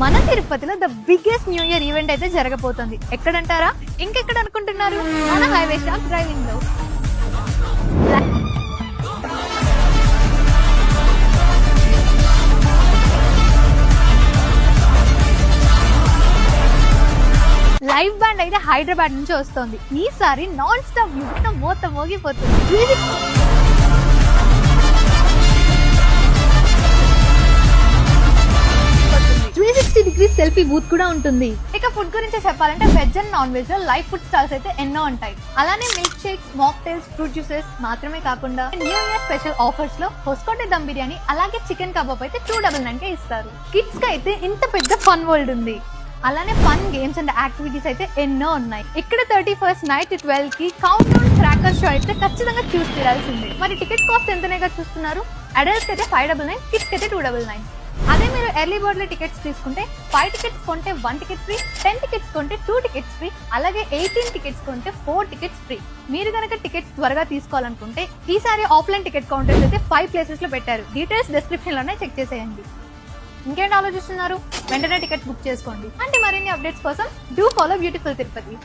మన తిరుపతిలో the biggest new year event అయితే జరగబోతోంది. ఎక్కడంటారా? ఇంకెక్కడ అనుకుంటున్నారు? మన హైవే స్టాప్ డ్రైవింగ్ లో. లైవ్ బ్యాండ్ అయితే హైదరాబాద్ నుంచి వస్తోంది. ఈసారి నాన్ స్టాప్ మ్యూజిక్ మోత మోగిపోతుంది. 360 డిగ్రీ సెల్ఫీ బూత్ కూడా ఉంటుంది. ఇక ఫుడ్ గురించి చెప్పాలంటే వెజ్ అండ్ నాన్ వెజ్ లో లైవ్ ఫుడ్ స్టాల్స్ అయితే ఎన్నో ఉంటాయి. అలానే milk shakes, mocktails, fruit juices మాత్రమే కాకుండా న్యూ ఇయర్ స్పెషల్ ఆఫర్స్ లో హొస్కోటే దమ్ బిర్యానీ అలాగే చికెన్ కబాబ్ అయితే 299 కే ఇస్తారు. కిడ్స్ కి అయితే ఇంత పెద్ద ఫన్ వరల్డ్ ఉంది. అలానే ఫన్ గేమ్స్ అండ్ యాక్టివిటీస్ అయితే ఎన్నో ఉన్నాయి. ఇక్కడ 31st నైట్ 12 కి కౌంట్ డౌన్ క్రాకర్ షో అయితే ఖచ్చితంగా చూసి తీరాల్సిందే. మరి టికెట్ కాస్ట్ ఎంతనేగా చూస్తున్నారు? అడల్ట్స్ అయితే 599, కిడ్స్ అయితే 299. అదే మీరు ఎర్లీ బర్డ్ లో టికెట్స్ తీసుకుంటే 5 టికెట్స్ కొంటే 1 టికెట్ ఫ్రీ, 10 టికెట్స్ కొంటే 2 టికెట్స్ ఫ్రీ, అలాగే 18 టికెట్స్ కొంటే 4 టికెట్స్ ఫ్రీ. మీరు కనుక టికెట్స్ త్వరగా తీసుకోవాలనుకుంటే ఈసారి ఆఫ్లైన్ టికెట్ కౌంటర్స్ అయితే 5 ప్లేసెస్ లో పెట్టారు. డీటెయిల్స్ డిస్క్రిప్షన్ లోనే చెక్ చేసేయండి. ఇంకేంటి ఆలోచిస్తున్నారు? వెంటనే టికెట్స్ బుక్ చేసుకోండి. అంటే మరిన్ని అప్డేట్స్ కోసం డూ ఫాలో బ్యూటిఫుల్ తిరుపతి.